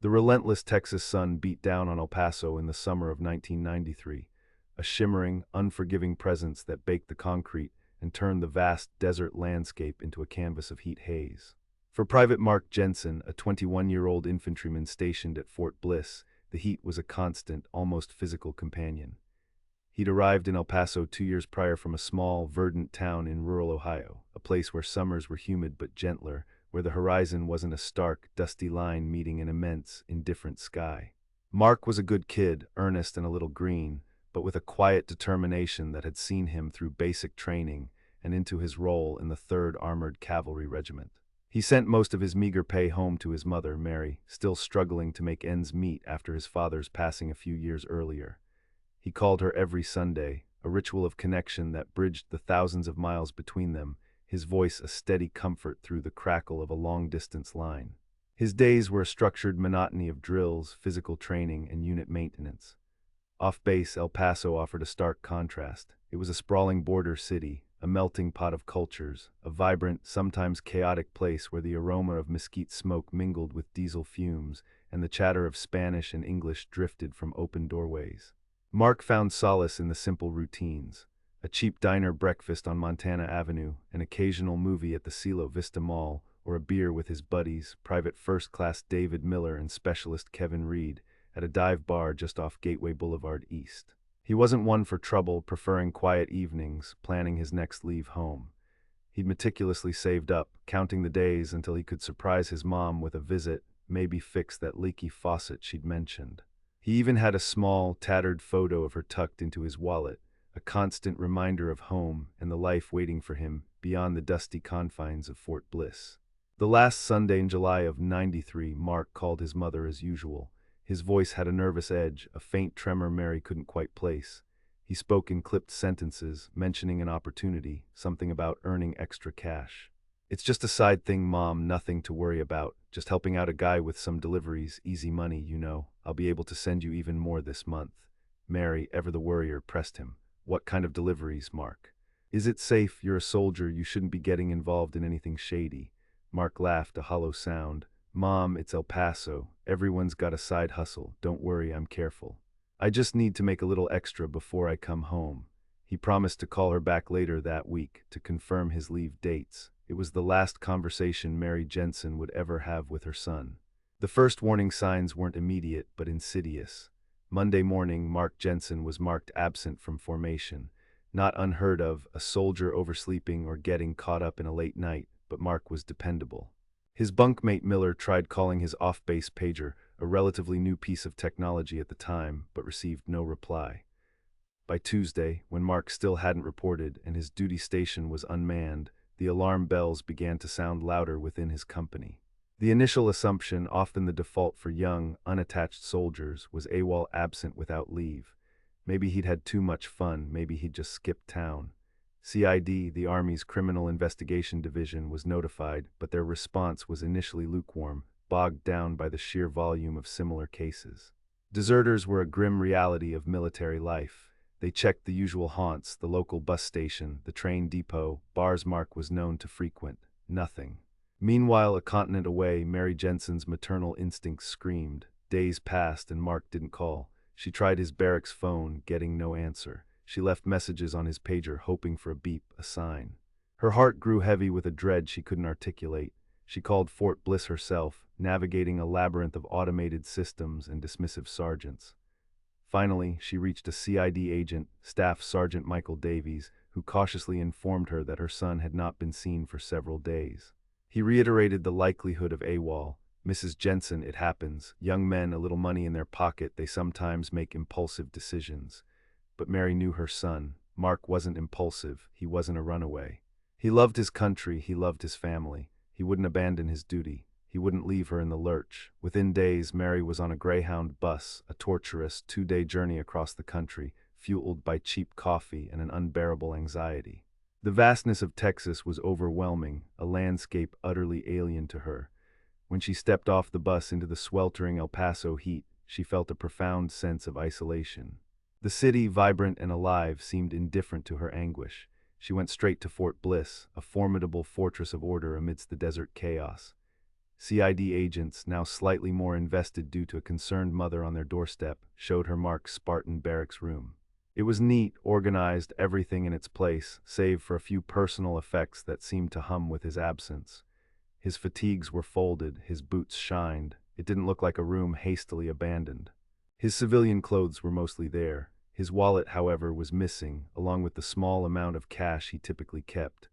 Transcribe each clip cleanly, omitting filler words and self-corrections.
The relentless Texas sun beat down on El Paso in the summer of 1993, a shimmering, unforgiving presence that baked the concrete and turned the vast desert landscape into a canvas of heat haze. For Private Mark Jensen, a 21-year-old infantryman stationed at Fort Bliss, the heat was a constant, almost physical companion. He'd arrived in El Paso 2 years prior from a small, verdant town in rural Ohio, a place where summers were humid but gentler, where the horizon wasn't a stark, dusty line meeting an immense, indifferent sky. Mark was a good kid, earnest and a little green, but with a quiet determination that had seen him through basic training and into his role in the 3rd Armored Cavalry Regiment. He sent most of his meager pay home to his mother, Mary, still struggling to make ends meet after his father's passing a few years earlier. He called her every Sunday, a ritual of connection that bridged the thousands of miles between them, his voice a steady comfort through the crackle of a long-distance line. His days were a structured monotony of drills, physical training, and unit maintenance. Off base, El Paso offered a stark contrast. It was a sprawling border city, a melting pot of cultures, a vibrant, sometimes chaotic place where the aroma of mesquite smoke mingled with diesel fumes, and the chatter of Spanish and English drifted from open doorways. Mark found solace in the simple routines: a cheap diner breakfast on Montana Avenue, an occasional movie at the Cielo Vista Mall, or a beer with his buddies, Private First Class David Miller and Specialist Kevin Reed, at a dive bar just off Gateway Boulevard East. He wasn't one for trouble, preferring quiet evenings, planning his next leave home. He'd meticulously saved up, counting the days until he could surprise his mom with a visit, maybe fix that leaky faucet she'd mentioned. He even had a small, tattered photo of her tucked into his wallet, a constant reminder of home and the life waiting for him beyond the dusty confines of Fort Bliss. The last Sunday in July of '93, Mark called his mother as usual. His voice had a nervous edge, a faint tremor Mary couldn't quite place. He spoke in clipped sentences, mentioning an opportunity, something about earning extra cash. "It's just a side thing, Mom, nothing to worry about. Just helping out a guy with some deliveries, easy money, you know. I'll be able to send you even more this month." Mary, ever the worrier, pressed him. "What kind of deliveries, Mark? Is it safe? You're a soldier, you shouldn't be getting involved in anything shady." Mark laughed, a hollow sound. "Mom, it's El Paso. Everyone's got a side hustle. Don't worry, I'm careful. I just need to make a little extra before I come home." He promised to call her back later that week to confirm his leave dates. It was the last conversation Mary Jensen would ever have with her son. The first warning signs weren't immediate, but insidious. Monday morning, Mark Jensen was marked absent from formation. Not unheard of, a soldier oversleeping or getting caught up in a late night, but Mark was dependable. His bunkmate Miller tried calling his off-base pager, a relatively new piece of technology at the time, but received no reply. By Tuesday, when Mark still hadn't reported and his duty station was unmanned, the alarm bells began to sound louder within his company. The initial assumption, often the default for young, unattached soldiers, was AWOL, absent without leave. Maybe he'd had too much fun, maybe he'd just skipped town. CID, the Army's Criminal Investigation Division, was notified, but their response was initially lukewarm, bogged down by the sheer volume of similar cases. Deserters were a grim reality of military life. They checked the usual haunts, the local bus station, the train depot, bars Mark was known to frequent. Nothing. Meanwhile, a continent away, Mary Jensen's maternal instincts screamed. Days passed and Mark didn't call. She tried his barracks phone, getting no answer. She left messages on his pager, hoping for a beep, a sign. Her heart grew heavy with a dread she couldn't articulate. She called Fort Bliss herself, navigating a labyrinth of automated systems and dismissive sergeants. Finally, she reached a CID agent, Staff Sergeant Michael Davies, who cautiously informed her that her son had not been seen for several days. He reiterated the likelihood of AWOL. "Mrs. Jensen, it happens. Young men, a little money in their pocket, they sometimes make impulsive decisions." But Mary knew her son. Mark wasn't impulsive, he wasn't a runaway. He loved his country, he loved his family. He wouldn't abandon his duty. He wouldn't leave her in the lurch. Within days, Mary was on a Greyhound bus, a torturous 2-day journey across the country, fueled by cheap coffee and an unbearable anxiety. The vastness of Texas was overwhelming, a landscape utterly alien to her. When she stepped off the bus into the sweltering El Paso heat, she felt a profound sense of isolation. The city, vibrant and alive, seemed indifferent to her anguish. She went straight to Fort Bliss, a formidable fortress of order amidst the desert chaos. CID agents, now slightly more invested due to a concerned mother on their doorstep, showed her Mark's Spartan barracks room. It was neat, organized, everything in its place, save for a few personal effects that seemed to hum with his absence. His fatigues were folded, his boots shined. It didn't look like a room hastily abandoned. His civilian clothes were mostly there. His wallet, however, was missing, along with the small amount of cash he typically kept.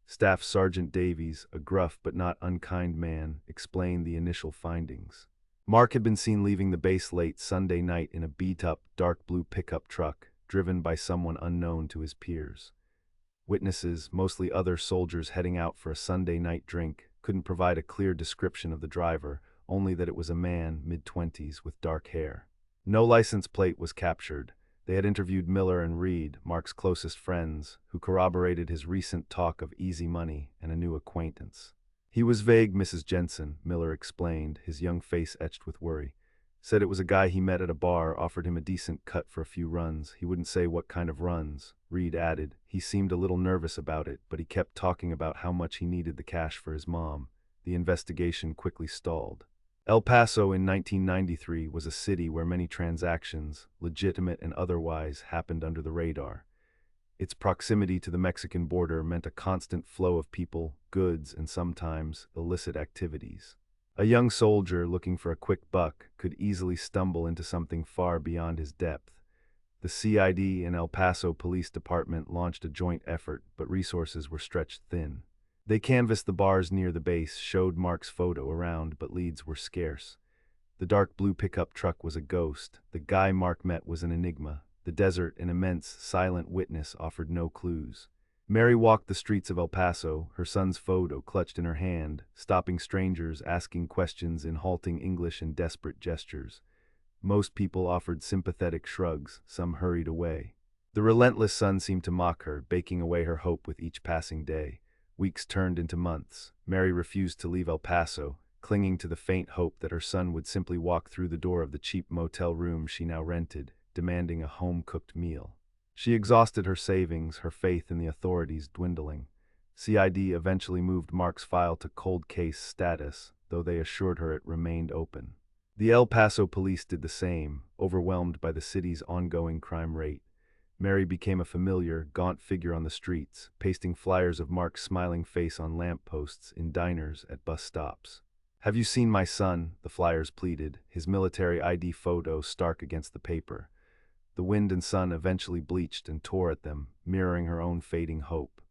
Staff Sergeant Davies, a gruff but not unkind man, explained the initial findings. Mark had been seen leaving the base late Sunday night in a beat-up, dark blue pickup truck, driven by someone unknown to his peers. Witnesses, mostly other soldiers heading out for a Sunday night drink, couldn't provide a clear description of the driver, only that it was a man, mid-20s, with dark hair. No license plate was captured. They had interviewed Miller and Reed, Mark's closest friends, who corroborated his recent talk of easy money and a new acquaintance. He was vague, Mrs. Jensen, Miller explained, his young face etched with worry. Said it was a guy he met at a bar, offered him a decent cut for a few runs. He wouldn't say what kind of runs, Reed added. He seemed a little nervous about it, but he kept talking about how much he needed the cash for his mom. The investigation quickly stalled. El Paso in 1993 was a city where many transactions, legitimate and otherwise, happened under the radar. Its proximity to the Mexican border meant a constant flow of people, goods, and sometimes illicit activities. A young soldier looking for a quick buck could easily stumble into something far beyond his depth. The CID and El Paso Police Department launched a joint effort, but resources were stretched thin. They canvassed the bars near the base, showed Mark's photo around, but leads were scarce. The dark blue pickup truck was a ghost. The guy Mark met was an enigma. The desert, an immense, silent witness, offered no clues. Mary walked the streets of El Paso, her son's photo clutched in her hand, stopping strangers, asking questions in halting English and desperate gestures. Most people offered sympathetic shrugs, some hurried away. The relentless sun seemed to mock her, baking away her hope with each passing day. Weeks turned into months. Mary refused to leave El Paso, clinging to the faint hope that her son would simply walk through the door of the cheap motel room she now rented, demanding a home-cooked meal. She exhausted her savings, her faith in the authorities dwindling. CID eventually moved Mark's file to cold case status, though they assured her it remained open. The El Paso police did the same, overwhelmed by the city's ongoing crime rate. Mary became a familiar, gaunt figure on the streets, pasting flyers of Mark's smiling face on lampposts, in diners, at bus stops. "Have you seen my son?" the flyers pleaded, his military ID photo stark against the paper. The wind and sun eventually bleached and tore at them, mirroring her own fading hope.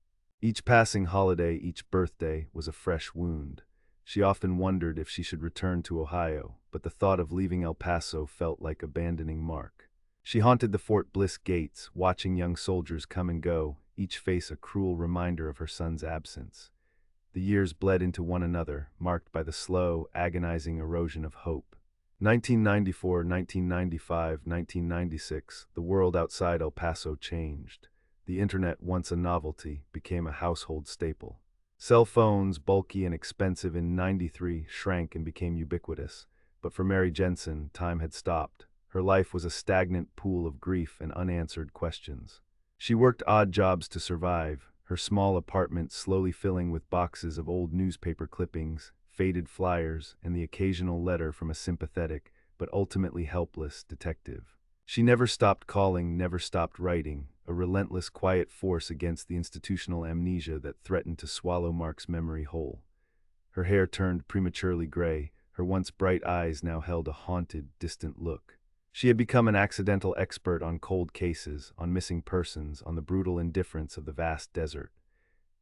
Each passing holiday, each birthday, was a fresh wound. She often wondered if she should return to Ohio, but the thought of leaving El Paso felt like abandoning Mark. She haunted the Fort Bliss gates, watching young soldiers come and go, each face a cruel reminder of her son's absence. The years bled into one another, marked by the slow, agonizing erosion of hope. 1994, 1995, 1996, the world outside El Paso changed. The internet, once a novelty, became a household staple. Cell phones, bulky and expensive in '93, shrank and became ubiquitous. But for Mary Jensen, time had stopped. Her life was a stagnant pool of grief and unanswered questions. She worked odd jobs to survive, her small apartment slowly filling with boxes of old newspaper clippings, faded flyers, and the occasional letter from a sympathetic, but ultimately helpless, detective. She never stopped calling, never stopped writing, a relentless quiet force against the institutional amnesia that threatened to swallow Mark's memory whole. Her hair turned prematurely gray, her once bright eyes now held a haunted, distant look. She had become an accidental expert on cold cases, on missing persons, on the brutal indifference of the vast desert.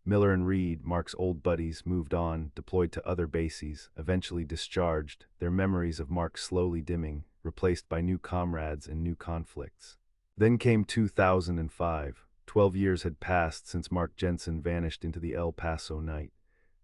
Miller and Reed, Mark's old buddies, moved on, deployed to other bases, eventually discharged, their memories of Mark slowly dimming, replaced by new comrades and new conflicts. Then came 2005. 12 years had passed since Mark Jensen vanished into the El Paso night.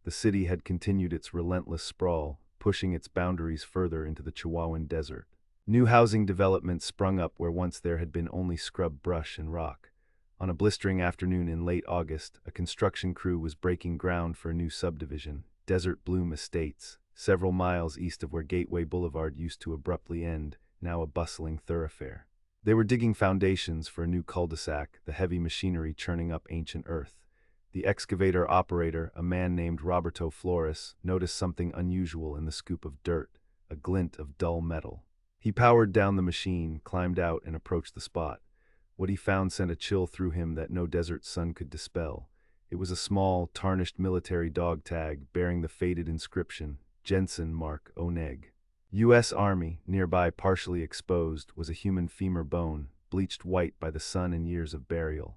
The city had continued its relentless sprawl, pushing its boundaries further into the Chihuahuan desert. New housing developments sprung up where once there had been only scrub brush and rock. On a blistering afternoon in late August, a construction crew was breaking ground for a new subdivision, Desert Bloom Estates, several miles east of where Gateway Boulevard used to abruptly end, now a bustling thoroughfare. They were digging foundations for a new cul-de-sac, the heavy machinery churning up ancient earth. the excavator operator, a man named Roberto Flores, noticed something unusual in the scoop of dirt, a glint of dull metal. He powered down the machine, climbed out, and approached the spot. What he found sent a chill through him that no desert sun could dispel. It was a small, tarnished military dog tag bearing the faded inscription, Jensen Mark Oneg. U.S. Army, nearby partially exposed, was a human femur bone, bleached white by the sun and years of burial.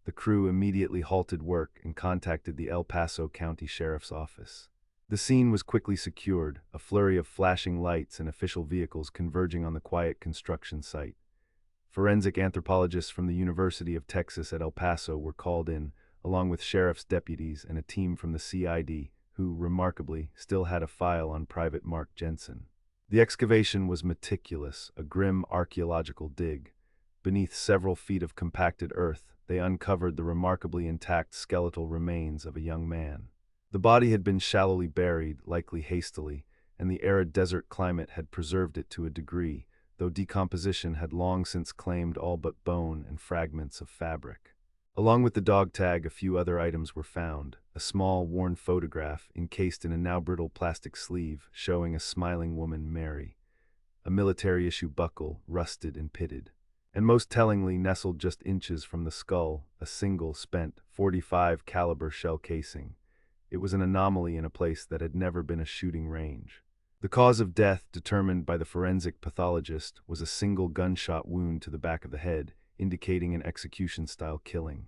The crew immediately halted work and contacted the El Paso County Sheriff's Office. The scene was quickly secured, a flurry of flashing lights and official vehicles converging on the quiet construction site. Forensic anthropologists from the University of Texas at El Paso were called in, along with sheriff's deputies and a team from the CID, who, remarkably, still had a file on Private Mark Jensen. The excavation was meticulous, a grim archaeological dig. Beneath several feet of compacted earth, they uncovered the remarkably intact skeletal remains of a young man. The body had been shallowly buried, likely hastily, and the arid desert climate had preserved it to a degree, though decomposition had long since claimed all but bone and fragments of fabric. Along with the dog tag, a few other items were found: a small, worn photograph encased in a now brittle plastic sleeve showing a smiling woman, Mary, a military-issue buckle, rusted and pitted, and most tellingly, nestled just inches from the skull, a single, spent, .45 caliber shell casing. It was an anomaly in a place that had never been a shooting range. The cause of death, determined by the forensic pathologist, was a single gunshot wound to the back of the head, indicating an execution-style killing.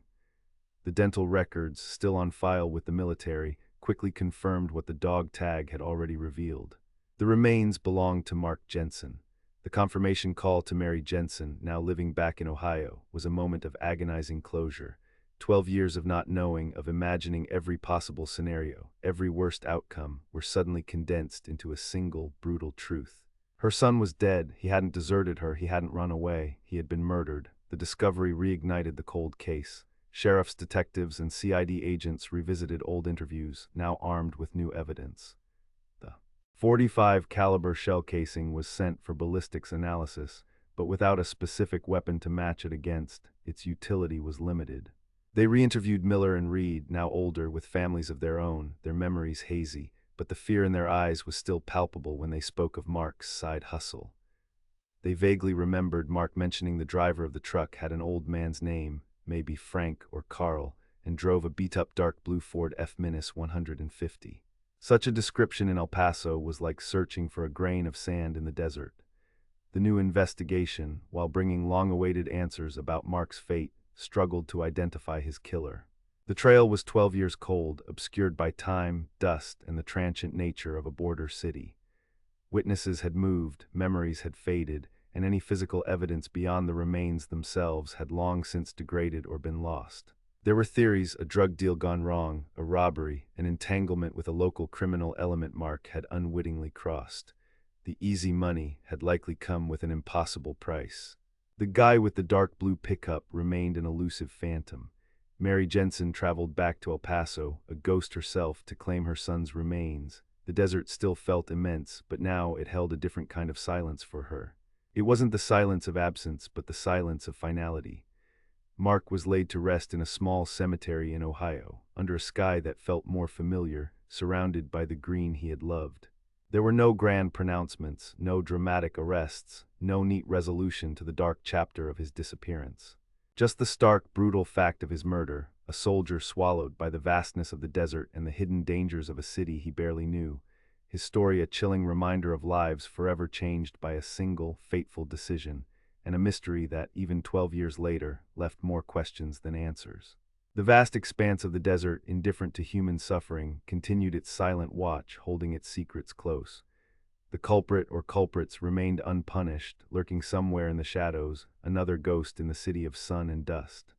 The dental records, still on file with the military, quickly confirmed what the dog tag had already revealed. The remains belonged to Mark Jensen. The confirmation call to Mary Jensen, now living back in Ohio, was a moment of agonizing closure. 12 years of not knowing, of imagining every possible scenario, every worst outcome, were suddenly condensed into a single, brutal truth. Her son was dead. He hadn't deserted her. He hadn't run away. He had been murdered. The discovery reignited the cold case. Sheriffs, detectives, and CID agents revisited old interviews, now armed with new evidence. The .45 caliber shell casing was sent for ballistics analysis, but without a specific weapon to match it against, its utility was limited. They re-interviewed Miller and Reed, now older, with families of their own, their memories hazy, but the fear in their eyes was still palpable when they spoke of Mark's side hustle. They vaguely remembered Mark mentioning the driver of the truck had an old man's name, maybe Frank or Carl, and drove a beat-up dark blue Ford F-150. Such a description in El Paso was like searching for a grain of sand in the desert. The new investigation, while bringing long-awaited answers about Mark's fate, struggled to identify his killer. The trail was 12 years cold, obscured by time, dust, and the transient nature of a border city. Witnesses had moved, memories had faded, and any physical evidence beyond the remains themselves had long since degraded or been lost. There were theories: a drug deal gone wrong, a robbery, an entanglement with a local criminal element Mark had unwittingly crossed. The easy money had likely come with an impossible price. The guy with the dark blue pickup remained an elusive phantom. Mary Jensen traveled back to El Paso, a ghost herself, to claim her son's remains. The desert still felt immense, but now it held a different kind of silence for her. It wasn't the silence of absence, but the silence of finality. Mark was laid to rest in a small cemetery in Ohio, under a sky that felt more familiar, surrounded by the green he had loved. There were no grand pronouncements, no dramatic arrests, no neat resolution to the dark chapter of his disappearance. Just the stark, brutal fact of his murder, a soldier swallowed by the vastness of the desert and the hidden dangers of a city he barely knew. His story a chilling reminder of lives forever changed by a single, fateful decision, and a mystery that, even 12 years later, left more questions than answers. The vast expanse of the desert, indifferent to human suffering, continued its silent watch, holding its secrets close. The culprit or culprits remained unpunished, lurking somewhere in the shadows, another ghost in the city of sun and dust.